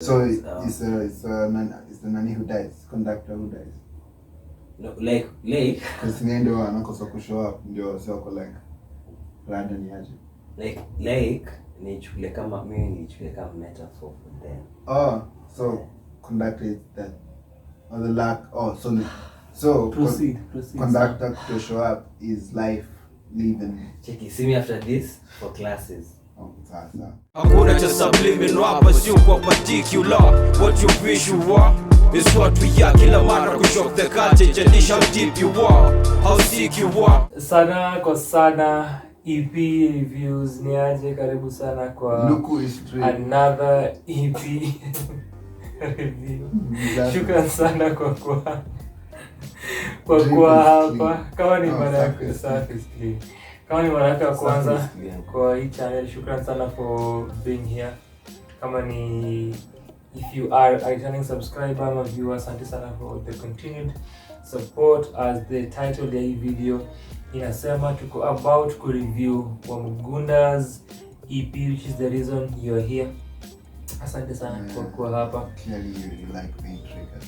So it's the nani who dies, conductor who dies. No, like because ndio anakosa kushow up ndio sio like rada ni aje. Like nichukulie kama metaphor for them. So conductor is that or the lack so proceed. Conductor to show up is life living. Check it, see me after this for classes. Sasa hakuna cha subliminal hapa, sio kwa particular. What you wish you were is what we are. Kila mara kushock the culture, chandish how deep you are, how sick you are. Sana kwa sana EP reviews ni aje, karibu sana kwa another EP review. Shukran sana kwa hapa. Kama ni mara yako safi clean. Kama ni mara yako ya kwanza kwa hii channel, shukran sana for being here. Kama ni if you are a returning subscriber ama viewer, asante sana for the continued support. As the title ya hii video inasema, tuko about to review Wamugunda's EP, which is the reason you're here. Asante sana kwa kuwa hapa. Clearly you like being triggered.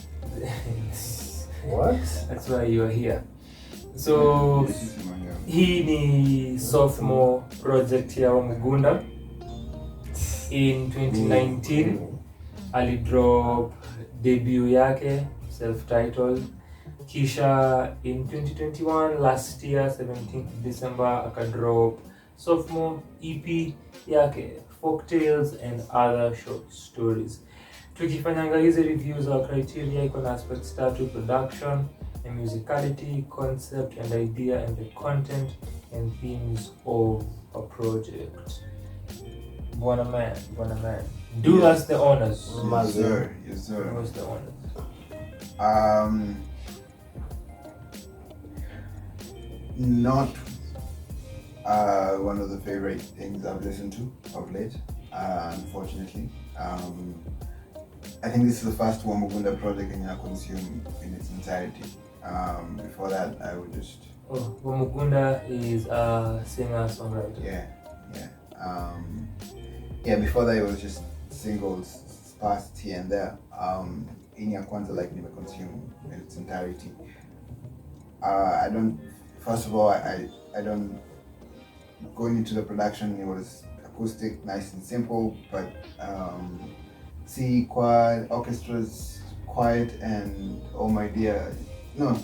What? That's why you're here. So hii ni sophomore project ya Wamugunda. In 2019 alidrop debut yake self-titled. Kisha in 2021 last year 17th December akadrop sophomore EP yake, folk tales and other short stories. Tukifanyanga hizi reviews, our criteria iko na aspects tatu: production and musicality, concept and idea, and the content and themes of a project. Bwana man, do us the honors. Yes sir. Do us the honors. Not one of the favorite things I've listened to of late, unfortunately. I think this is the first Wamugunda project I consume in its entirety. Before that, I would just... Wamugunda is a singer-songwriter. Yeah, before that it was just singles sparse here and there. In ya kwanza, like, never consume in its entirety. First of all, I don't... Going into the production, it was acoustic, nice and simple, but quiet, orchestra's quiet, and Oh My Dear, no,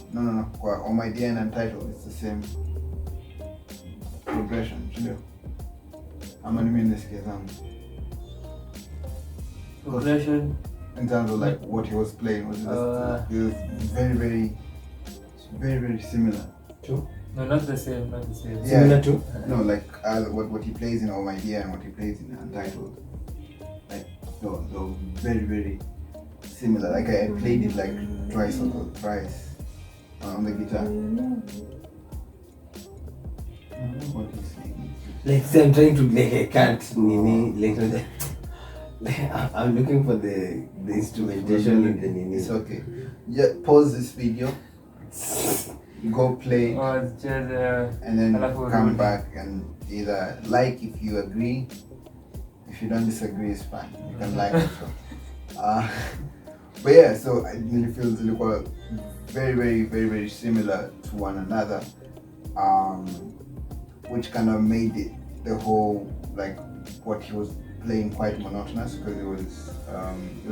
Oh My Dear and Untitled, it's the same progression, you know. I'm gonna mean this case, progression in terms of like what he was playing, it was very, very similar. True? No, not the same. Yeah. Similar to? No, like what he plays in Oh My Dear and what he plays in Untitled. Like, they're very similar. Like I played it like twice on the guitar. I don't know what he's saying. Like, so I'm trying to, like, I can't, I'm looking for the instrumentation in the nini. It's okay. Yeah, pause this video. Go play and then come back and either like if you agree. If you don't disagree, it's fine. You can like it. But yeah, so it really feels very similar to one another, which kind of made it the whole, like, what he was playing quite monotonous, because it was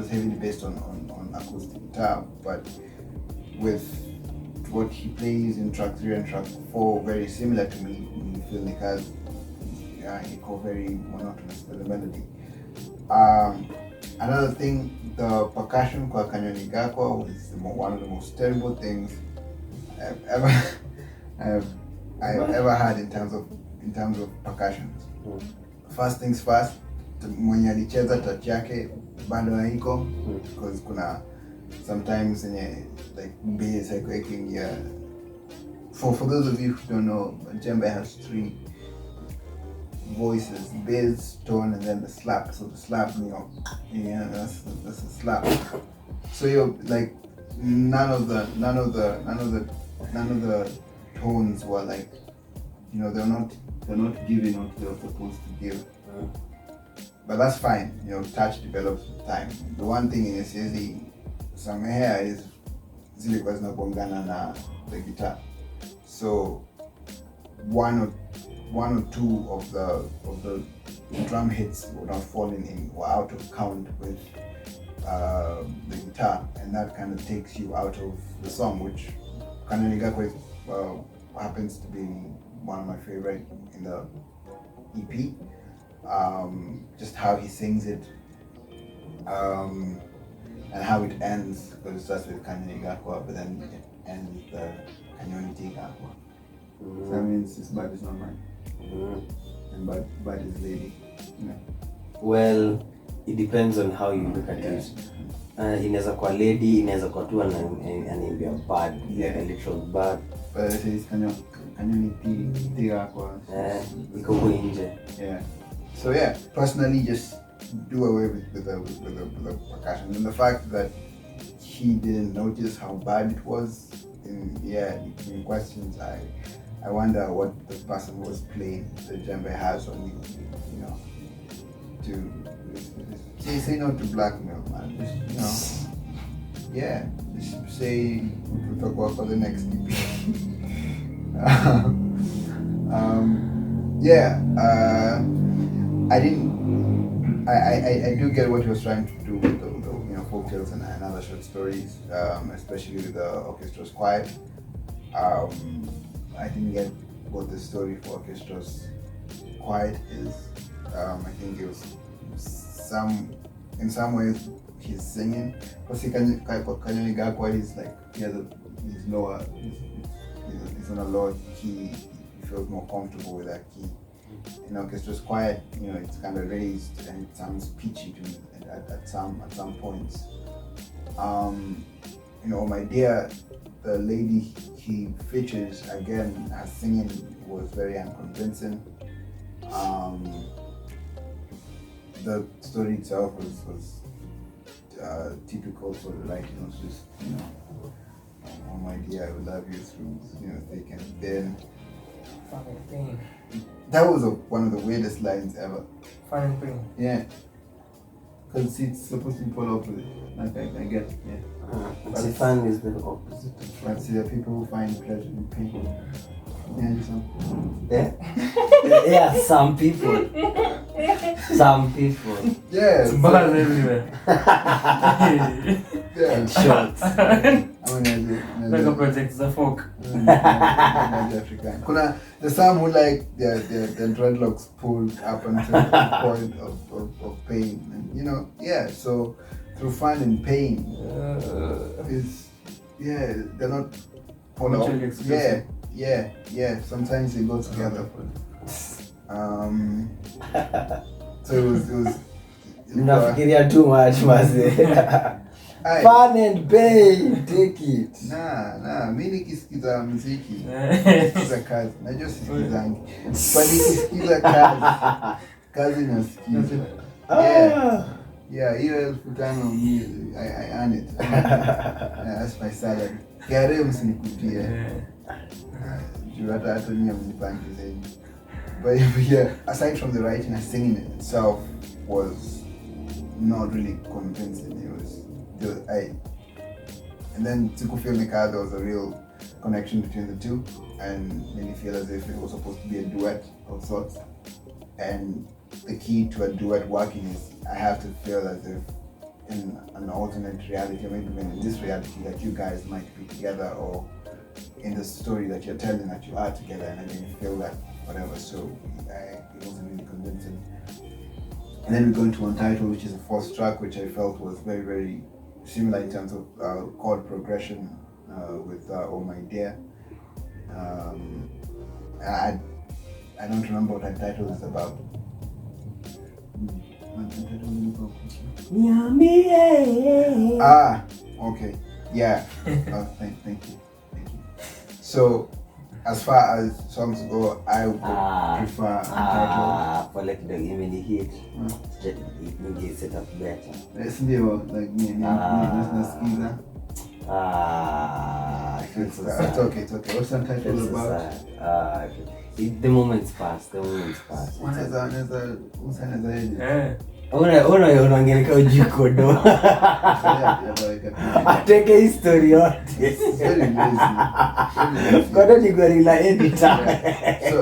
heavily based on acoustic guitar, but with what he plays in track 3 and track 4 very similar to me. You feel like he called very monotonous for the melody. Another thing, the percussion kwa kwenye yako was one of the most terrible things I've ever had in terms of percussions. First things first, mwenye alicheza touch yake bado haiko, because kuna sometimes like bass echoing. For those of you who don't know, djembe has 3 voices: bass, tone, and then the slap. So the slap, that's a slap. So you're like none of the tones were like, they're not giving what they're supposed to give. but that's fine. Touch develops with time. The one thing in SSE somewhere is zilikuwa zinagongana na the guitar. So one or two of the drum hits would not fall in or out of count with the guitar, and that kind of takes you out of the song, which Kananigakwe happens to be one of my favorite in the EP. Just how he sings it, and how it ends, because it starts with Kananigakwa, but then it ends with the Kanyonitigakwa. So that means this bad is not mine. And bad is lady. Well, it depends on how you look at it. Inaweza kwa lady, inaweza kwa tu anaambia bad, like a literal bad. But it says Kanyonitigakwa. Iko huko nje. Yeah. So yeah, personally, just do away with the percussion, and the fact that he didn't notice how bad it was. In questions, I wonder what the person was playing the djembe has on you, to say no to blackmail, man. Just, just say we'll talk about for the next EP. I do get what he was trying to do with the folk tales and other short stories, especially with the orchestra's quiet. I didn't get what the story for orchestra's quiet is. I think it was in some ways he's singing. Because Kanyonigakwa is like he's lower, he's on a lower key. He feels more comfortable with that key. In orchestra's quiet, it's kind of raised and it sounds pitchy to me at some points. My dear, the lady he features again, her singing was very unconvincing. The story itself was typical for the writing. It was just oh my dear, I will love you through thick and thin. Funny thing. That was one of the weirdest lines ever. Funny thing. Yeah. Because it's supposed to be followed up with it. I get it, yeah. But fun is the opposite. But see, there are people who find pleasure in pain. Yeah, some people. Some people. Yeah. It's bad everywhere. Yeah. And shorts. Like a project is a folk. There's some who like their dreadlocks pulled up until the point of pain. And so through fun and pain they're not mutually exclusive. Yeah. Sometimes they go together. So it was Nafikiria too much, mazee. Fun and pain, take it. Nah, mimi nikisikiza muziki, nikisikiza kazi. Najua sisikizangi. But nikisikiza kazi nasikiza. Yeah, hiyo 1500 I earn it. That's my salary. Gari msinikutie. Juu hata nyinyi mnipange zaidi. But yeah, aside from the writing and singing it itself was not really convincing. And then Tukufil Nika, there was a real connection between the two and made me feel as if it was supposed to be a duet of sorts. And the key to a duet working is I have to feel as if in an alternate reality, or maybe even in this reality, that you guys might be together, or in the story that you're telling that you are together, and then you feel that whatever. So it wasn't really convincing. And then we go into one title, which is a fourth track, which I felt was very, very similar in terms of chord progression with Oh My Dear. I don't remember what that title is about. Okay. Yeah. Thank you. So, as far as songs go, I would prefer Untitled. For like the mini hit, it set up better. Let's do like me nasikiza. It's okay. What's Untitled about? The moment's past. Unaweza Unaongeleka ujikodo. Ateke history yote. Kodo ni gorilla editor. So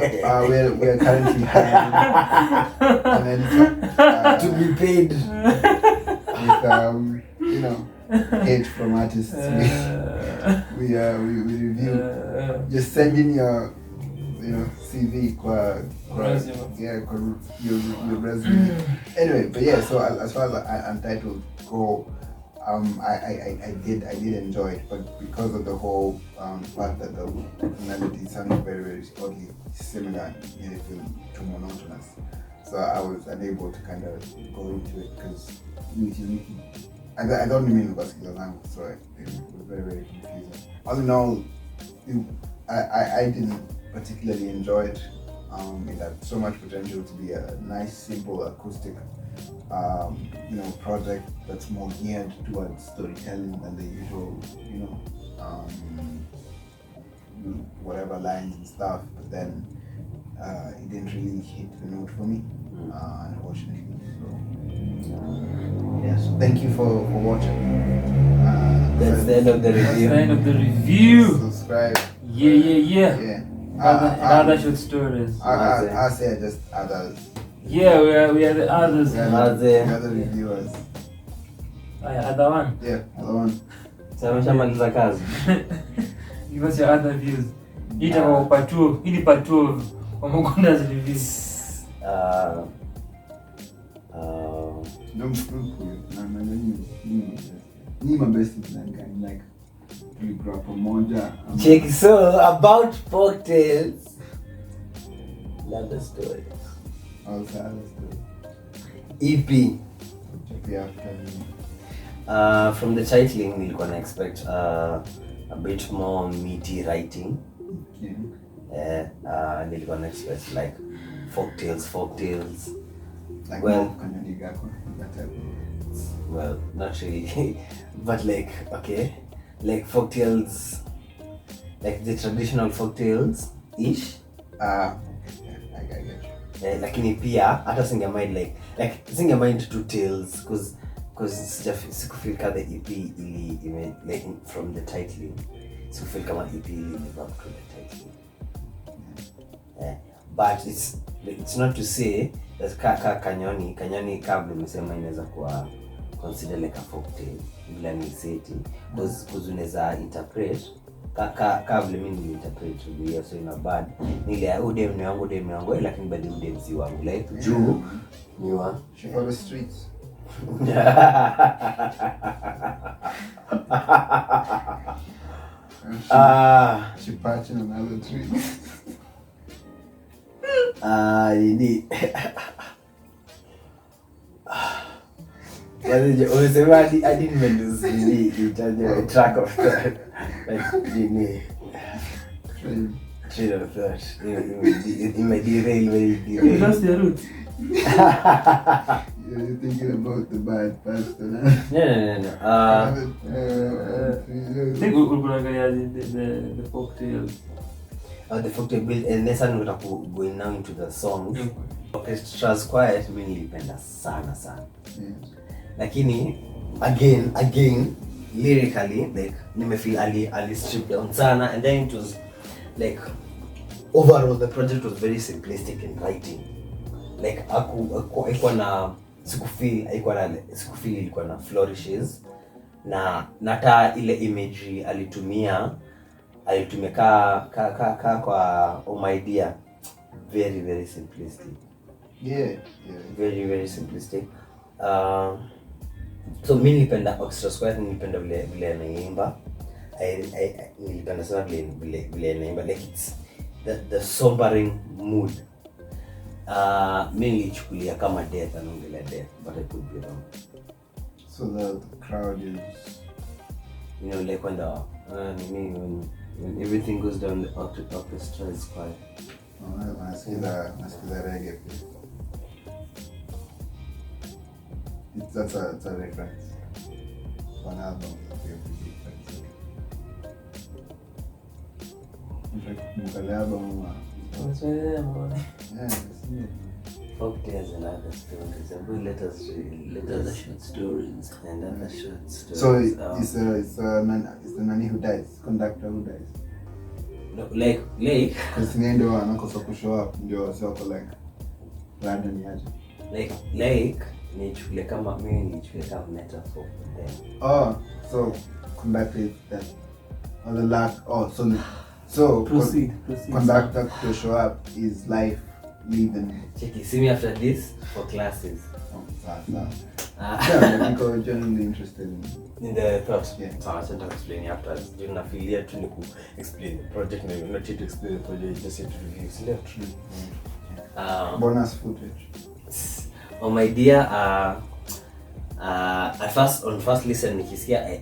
we're currently hiring an editor to be paid with hate from artists. We review. Just send in your CV kwa your resume. Anyway, but yeah, so as far as Untitled go, I did enjoy it, but because of the whole fact that the melody sounded very, very oddly similar, made it feel too monotonous. So I was unable to kind of go into it because I don't mean Umeskia language, so it was very, very confusing. All in all, I didn't particularly enjoy it. It had so much potential to be a nice, simple acoustic, project that's more geared towards storytelling than the usual, whatever lines and stuff. But then it didn't really hit the note for me, unfortunately. So yeah. So thank you for watching. That's the end of the review. That's the end of the review. Subscribe. Yeah. Other short stories. I say just others. Yeah, we are the others. The other reviewers. Other one. Yeah, other one. Sameshamaliza kazi. Give us your other views. Itakuwa part 2. Hii ni part 2 of Wamugunda's reviews. Don't screw for you. Ni my best friend, like we grew up pamoja. Check, so about folktales. Another story. Also other story. EP. Check the after. From the titling, nilikuwa na expect a bit more meaty writing. Okay. Nilikuwa na expect like folktales. Like kwenye yako. Well, not really, but like folktales, like the traditional folktales ish. Okay, yeah, I get you. Lakini pia hata singemind two tales because sikufeel kama the EP ili like from the titling, sikufeel kama EP ili live up to the titling. But it's not to say that kanyoni kabla umesema inaweza kuwa consider like a folktale bila ni seti because unaweza interpret kabla mimi ni interpret hiyo, so ina bad nile udem wangu lakini bado udem si wangu like juu ni wa she for the streets. She patching another tree. Ini umesema I didn't mean to see track of thought, like train of thought. In my derail. That's your route. You're thinking about the bad pastor now. No. I think we're going to get the folktales. The folktale build, and then suddenly we're going now into the songs. Orchestra's quiet, mimi nilipenda sana. Lakini again lyrically like nimefeel ali stripped down sana, and then it was like overall the project was very simplistic in writing. Like haikuwa na sikufeel ilikuwa na flourishes na hata ile imagery alitumia kwa oh my dear, very, very simplistic. Yeah. Very, very simplistic. So mimi nilipenda Orchestra Square, nilipenda vile anaimba. Nilipenda sana vile anaimba, like it's the sombering mood. Mimi nilichukulia kama death, anaongelea death, but I could be wrong. So the crowd is, like when everything goes down, the orchestra is quiet. Nasikiza reggae. That's a reference. One album. In fact, Mukale album. Yeah, folk tales and other stories, and we let us Other short stories. and other short So stories. it's the nani who dies, conductor who dies. No, like Because ndio anakosa kushow up ndio sio like rada ni aje. nichukulie kama metaphor for them. Oh, so conductor is that or the lack. So Proceed. conductor to show up is life living. Check it. See me after this for classes. Yeah, I'm generally interested In the thought. Yeah. So I want to explain after. Do not affiliate to explain the project. No, not to explain the project. Just to review. So that's bonus footage. Oh my dear, at first listen nikisikia I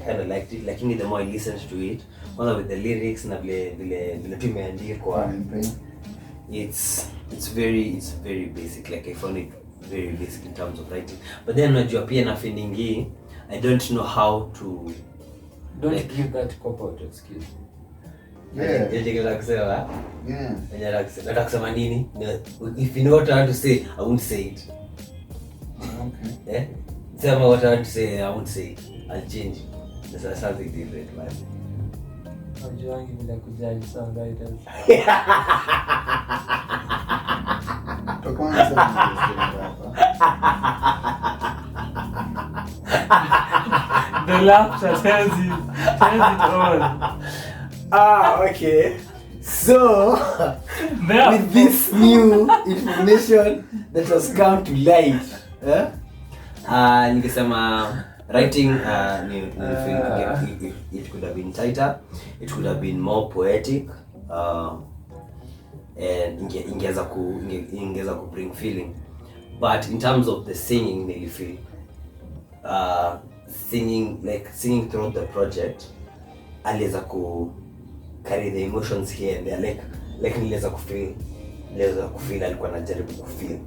kind of liked it, lakini the more I listened to it, one with the lyrics na vile tumeandikwa, it's very basic. Like I found it very basic in terms of writing, but then unajua pia na feeling I don't know how to give that cop out excuse. Yeah. Nataka kusema nini? If you know what I want to say, I won't say it. Okay. Yeah? Tell me what I want to say, I won't say it. I'll change. That's something different, man. Najuangi bila kujali songwriters. The laughter tells it all. Okay. So, with this new information that has come to light, ningesema writing, it could have been tighter, it could have been more poetic, and ingeza ku bring feeling. But in terms of the singing, you feel singing throughout the project, aliweza ku carry the emotions here and there, like niliweza kufeel alikuwa anajaribu kufeel,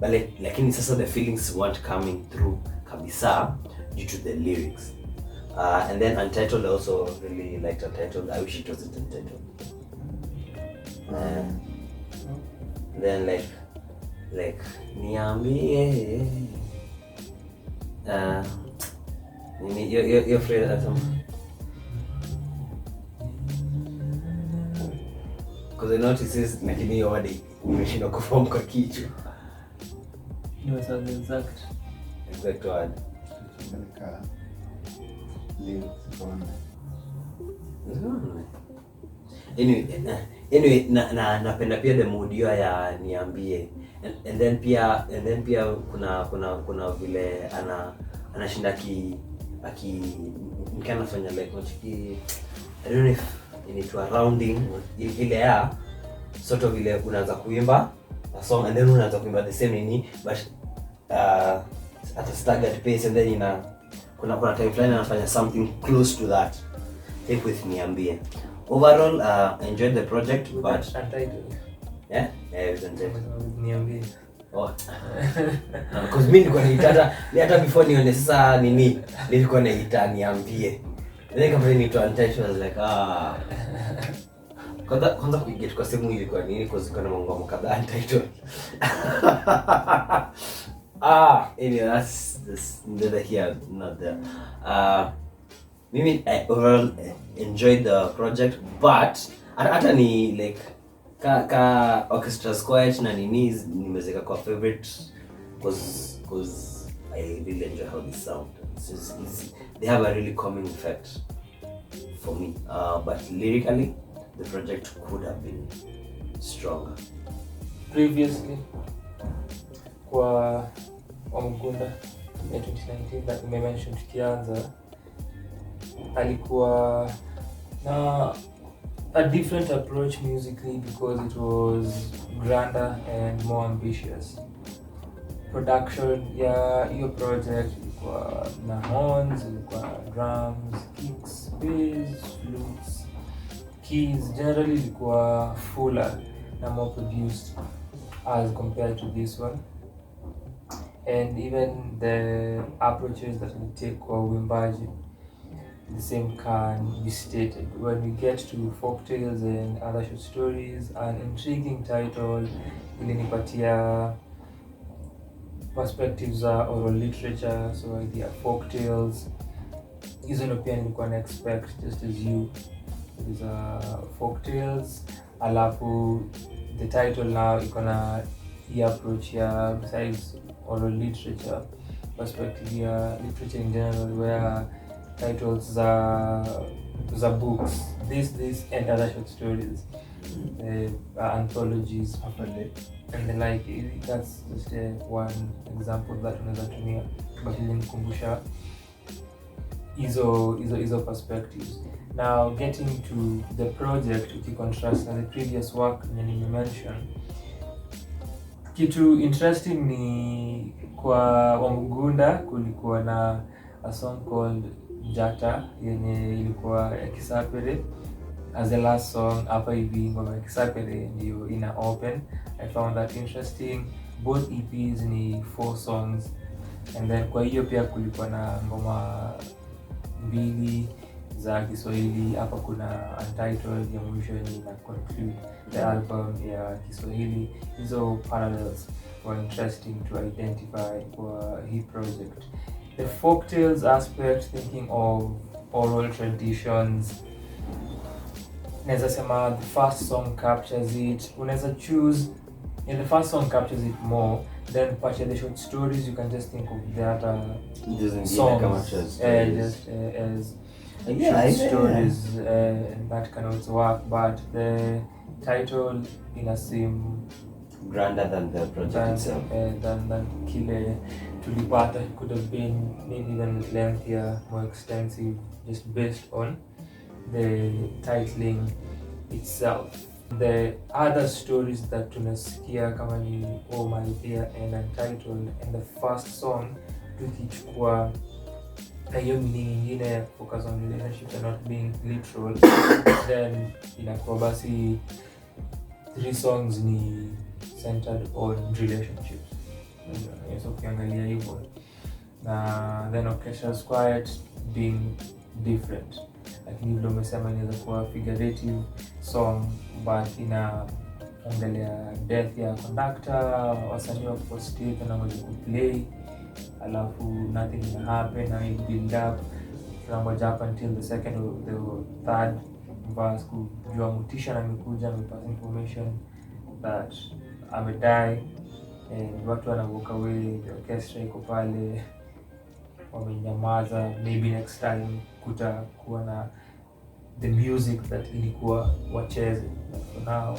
but lakini sasa the feelings weren't coming through kabisa due to the lyrics. And then Untitled, I also really liked Untitled. I wish it wasn't Untitled. Then like niambie you're afraid of something. Because I notice lakini hiyo word imeshindwa kuform kwa kichwa. No, sound exact word. Anyway, napenda pia the mood ya niambie, and then pia kuna vile anashinda nikanafanya like I don't know if inaitwa rounding ile ya sort of ile unaanza kuimba a song and then unaanza kuimba the same nini but at a staggered pace, and then kuna time line anafanya something close to that. Take with niambie. Overall, I enjoyed the project, but Untitled. Yeah, it was Untitled. Niambie. Oh. Because mimi nilikuwa naita hata before nione sasa nini nilikuwa naita niambie. Then kama ni to Untitled, I was like kwanza kuiget kwa simu ilikuwa nini because kuna ngoma kadhaa Untitled. Anyway, that's neither here not there. Mimi overall enjoyed the project, but hata ni like ka orchestra's quiet na nini nimezeka kwa favorite because I really enjoy how they sound. They have a really calming effect for me. But lyrically, the project could have been stronger. Previously, kwa Wamugunda ya 2019 that we mentioned tukianza, alikuwa na a different approach musically because it was grander and more ambitious. Production ya hiyo project ilikuwa na horns, ilikuwa drums, kicks, bass, flutes, keys. Generally ilikuwa fuller na more produced as compared to this one. And even the approaches that we take kwa uimbaji the same can be stated. When we get to folk tales and other short stories, an intriguing title ilinipatia perspectives are oral literature, so idea folk tales. Hizo ndo pia nilikuwa na expect, just as you. These are folk tales. Alafu the title now ikona hii approach ya besides oral literature perspective ya literature in general, where titles za books, this and other short stories, anthologies and the like. That's just one example that unaweza tumia, but ilinikumbusha hizo perspectives. Now getting to the project, if you contrast the previous work that you mentioned, kitu interesting ni kwa Wamugunda kulikuwa na a song called Jata yenye ilikuwa ya Kisapere as the last song. Hapa hivi ngoma ya Kisapere ndio ina open. I found that interesting. Both EPs ni 4 songs, and then kwa hiyo pia kulikuwa na ngoma 2 za Kiswahili. Hapa kuna untitled ya mwisho yenye ina conclude the album ya Kiswahili. Hizo parallels were interesting to identify for his project. The folktales aspect, thinking of oral traditions, naweza sema the first song captures it. Unaweza choose, and the first song captures it more, then part of the short stories you can just think of the other songs just as short stories, and that can also work, but the title in seem grander than the project itself. Than kile tulipata could have been maybe even lengthier, more extensive, just based on the titling itself. The other stories that tunasikia kama ni Oh My Dear and Untitled, and the first song tukichukua na hiyo meaning nyingine, focus on relationships and not being literal, then inakuwa basi 3 songs ni centered on relationships. So ukiangalia hivyo, na then orchestra's quiet being different, lakini vile umesema inaweza kuwa figurative song, but inaongelea death ya conductor, wasanii wa stage wanangoja kuplay, alafu nothing will happen and it build up, tunangoja up until the second or the third verse kujua mutisha na amekuja amepass information that amedie, and watu wana walk away, the orchestra iko pale wamenyamaza. Maybe next time kutakuwa na the music that ilikuwa wacheze. For now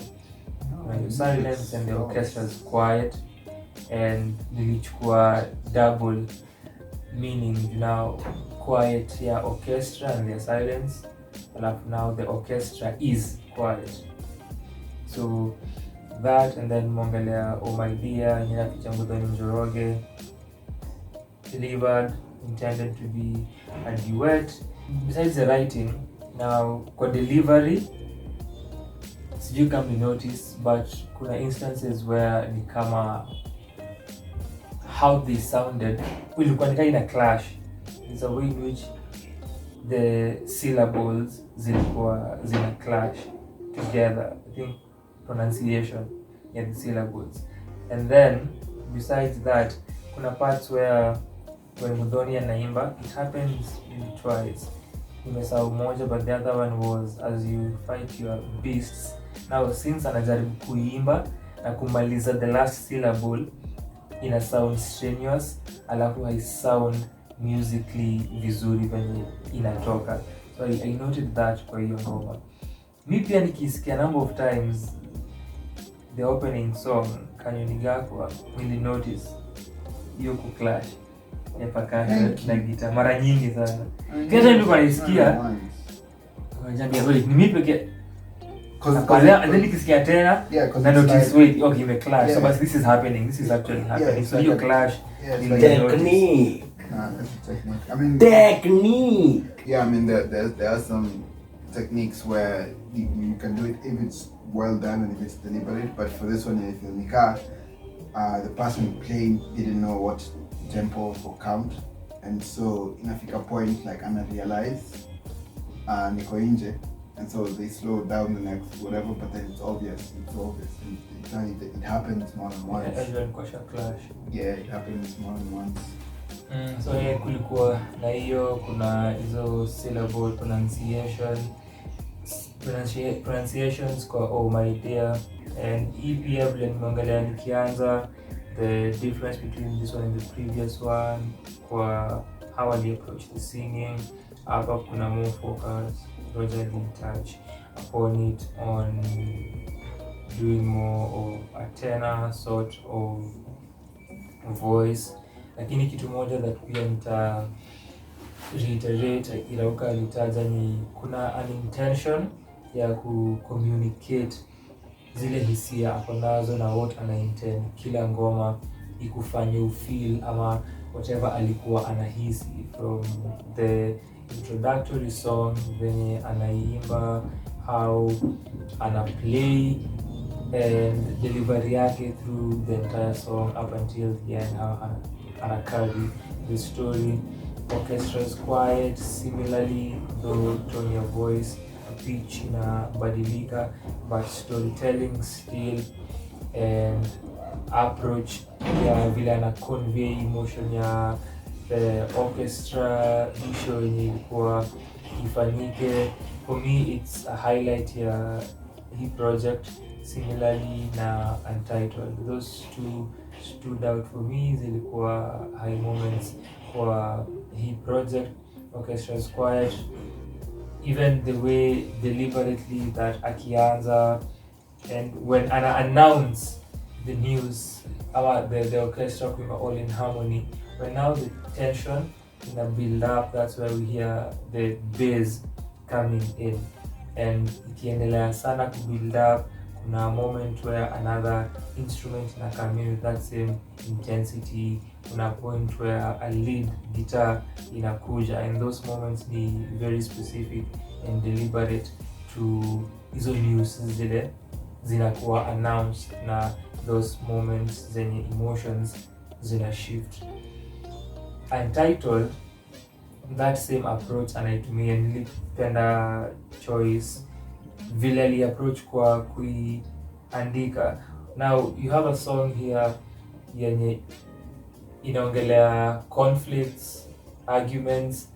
when you silence and the orchestra is quiet, and nilichukua double meaning, now quiet ya orchestra and their silence, alafu now the orchestra is quiet. So that, and then mongelea Oh My Dear nyina Kichambudhoni Njoroge, delivered, intended to be a duet. Besides the writing, now kwa delivery sijui kama you notice, but kuna instances where ni kama how they sounded ilikuwa ni kind of clash. There's a way in which the syllables zina clash together. I think pronunciation and the syllables. And then besides that, kuna parts where when Mudhoni anaimba, it happens maybe twice. Nimesahau moja, but the other one was as you fight your beasts. Now since anajaribu kuimba na kumaliza the last syllable, ina sound strenuous, alafu hai sound musically vizuri venye inatoka. So I noted that kwa hiyo ngoma. Mi pia nikisikia number of times the opening song Kanyoni Gakwa, nili notice hiyo kuclash ya percussion na guitar mara nyingi sana. Kila nilikuwa naisikia unajambia wewe ni mimi pekee, and then nikisikia tena na notice wait, okay, ime clash, so but this is happening, this is actually happening, so you clash technique. That's a technique. I mean Technique. Yeah, I mean there are some techniques where you can do it if it's well done and if it's deliberate, but for this one in Filmika, the person playing didn't know what tempo or count, and so inafika point like ana realize niko nje, and so they slow down the next whatever, but then it's obvious, and it happens more than once. Everyone kwa clash. Yeah, it happens more than once. So kulikuwa na hiyo, kuna hizo syllable pronunciations kwa oh my dear, and pia vile nimeongelea nikianza the difference between this one and the previous one, kwa how I approach the singing. Hapa kuna more focus, Roger did touch upon it, on doing more of a tenor sort of voice. Lakini kitu moja that pia nita reiterate Irauka alitaja ni kuna an intention ya communicate zile hisia hapo nazo na what ana intend kila ngoma ikufanye ufeel ama whatever alikuwa anahisi, from the introductory song venye anaimba, how ana play and delivery yake through the entire song up until the end, how ana carry the story. Orchestra is quiet, similarly, though tone of voice, pitch na badilika, but storytelling still, and approach ya vile ana convey emotion ya the orchestra issue yenye ilikuwa ifanyike. For me it's a highlight ya hii project, similarly na Untitled. Those two stood out for me, zilikuwa high moments for hii project. Orchestra is quiet, even the way deliberately that akianza and when ana announce the news about the orchestra kuimba all in harmony, when now the tension in a build up, that's where we hear the bass coming in, and ikiendelea sana ku build up, kuna moment where another instrument na come in with that same intensity, kuna point where a lead guitar inakuja, and those moments ni very specific and deliberate to hizo news zile zinakuwa announced, na those moments zenye emotions zina shift. Untitled, that same approach anaitumia, nilipenda choice vile ali approach kwa kuiandika. Now you have a song here yenye inaongelea conflicts, arguments,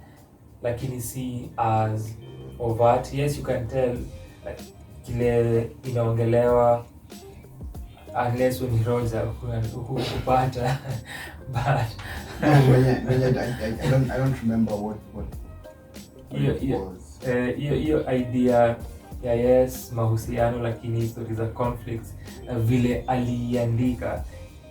lakini si as overt. Yes, you can tell like kile inaongelewa, unless when Roger kupata but I don't remember what it was. Hiyo idea ya yes mahusiano, lakini story za conflicts vile aliandika,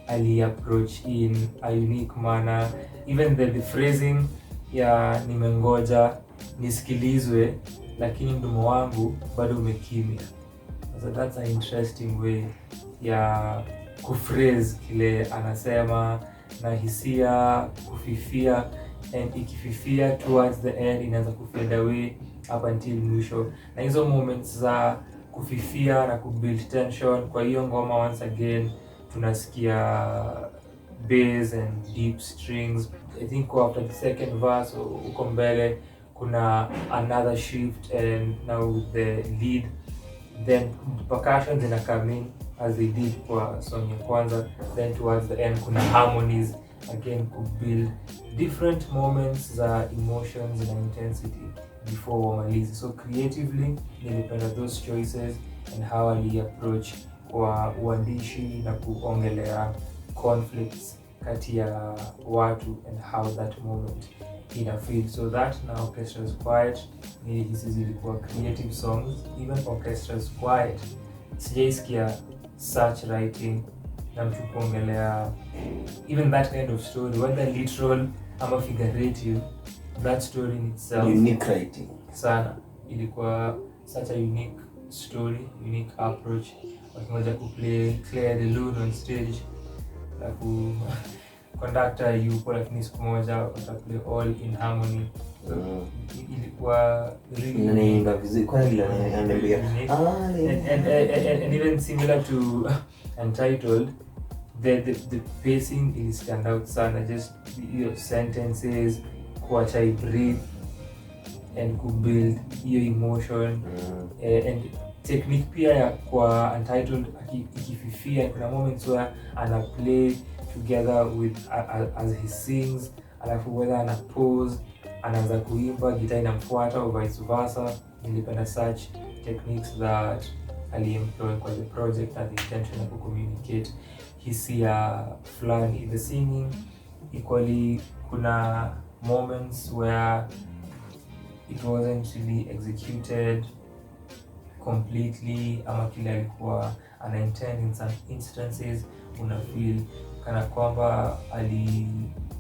ali approach in a unique manner. Even the phrasing ya nimengoja nisikilizwe lakini mdomo wangu bado umekimya. So that's an interesting way ya kuphrase kile anasema, na hisia kufifia, and ikififia towards the end inaanza kufade away up until mwisho. Na hizo moments za kufifia na kubuild tension kwa hiyo ngoma, once again tunasikia bass and deep strings. I think after the second verse uko mbele kuna another shift, and now with the lead, then percussions ina come in as they did kwa song ya kwanza, then towards the end kuna harmonies again to build different moments za emotions and intensity before wamalizi. So creatively nilipenda those choices and how ali approach kwa uandishi na kuongelea conflicts kati ya watu and how that moment ina feel. So that now Orchestra is Quiet, hizi zilikuwa creative songs. Even Orchestra is Quiet sijaisikia such writing na mtu kuongelea even that kind of story, whether literal ama figurative. That story in itself, unique writing sana, ilikuwa such a unique story, unique approach. Wakimoja kuplay Claire de Lune on stage, na conductor yupo, lakini siku moja wataplay all in harmony. So ilikuwa really inaimba vizuri kwa ile anaambia and even similar to Untitled, the pacing is stand out sana, just your sentences kuacha breathe, and kubuild hiyo emotion and technique pia ya kwa Untitled ikififia. Kuna moments where ana play together with as he sings, alafu whether ana pause, anaanza kuimba, guitar inamfuata or vice versa. Nilipenda such techniques that aliemploy kwa the project and the intention of communicate hisia fulani in the singing. Equally, kuna moments where it wasn't really executed completely, ama kile alikuwa ana intend. In some instances una feel kana kwamba ali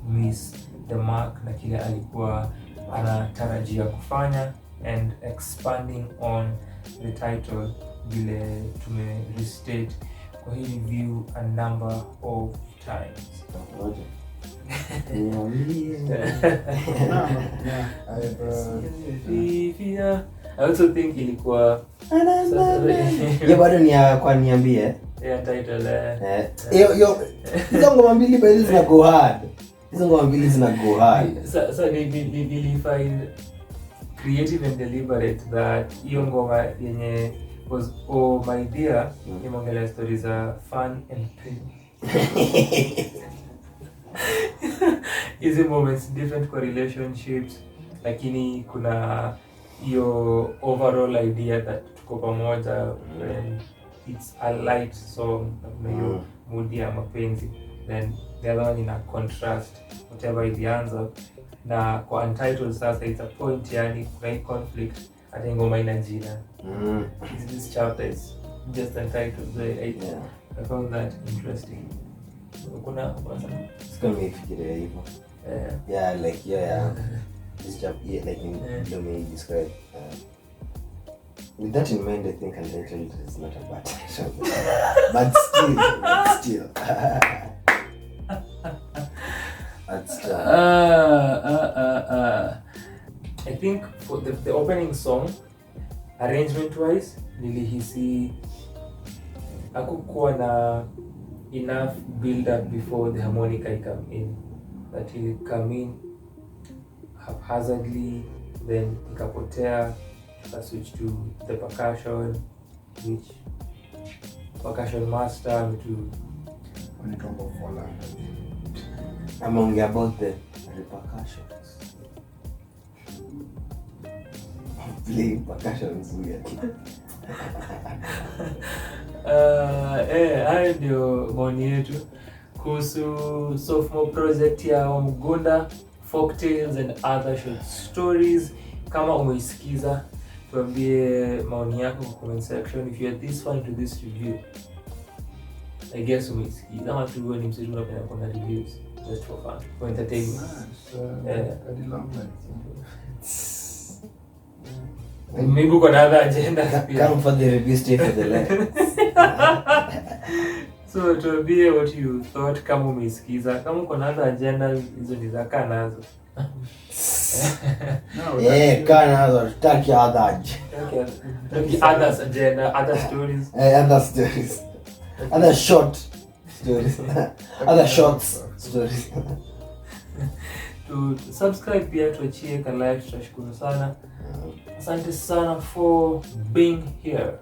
miss the mark na kile alikuwa anatarajia kufanya, and expanding on the title vile tume restate kwa hii review a number of times. I also think ilikuwa bado ni kwa niambie title hizo ngoma mbili by zina go hard. Hizo ngoma mbili zina go hard. So they find creative and deliberate that hiyo ngoma yenye was oh my dear imeongelea stories za fun and pain. Hizi moments different kwa relationships, lakini kuna hiyo overall idea that tuko pamoja when it's a light song na hiyo mood ya mapenzi. Then the other one ina contrast whatever ilianza na kwa Untitled. Sasa it's a point, yani kuna hii conflict, hata ngoma ina jina. This chapter is just Untitled. So I found that interesting. Kuna sana sika nifikiria hivyo. Yeah, this chapter like in the way you describe. With that in mind, I think Untitled is not a bad title. But still. I think for the opening song, arrangement wise, nilihisi hakukuwa na enough build up before the harmonica come in, that it come in haphazardly, then ikapotea, switch to the percussion, which percussion master to when you talk about Fola. I'm about the repercussions. Playing percussions weird. Hayo ndio maoni yetu kuhusu sophomore project ya Wamugunda, folk tales and other short stories. Kama umeisikiza, tuambie maoni yako kwa comment section. If you are this far into this review, I guess umeisikiza ama tu wewe ni msanii unapenda kuona reviews just for fun, for entertainment. Maybe uko na other agenda pia. Come for the review, stay for the life. So tuambie what you thought kama umeisikiza. Kama uko na other agenda, hizo ni zaka nazo. Kaa nazo, tutaki other agenda, other stories. Other stories. Other short stories. Other shorts stories. To subscribe pia, tuachie ka like, tutashukuru sana. Asante sana for being here.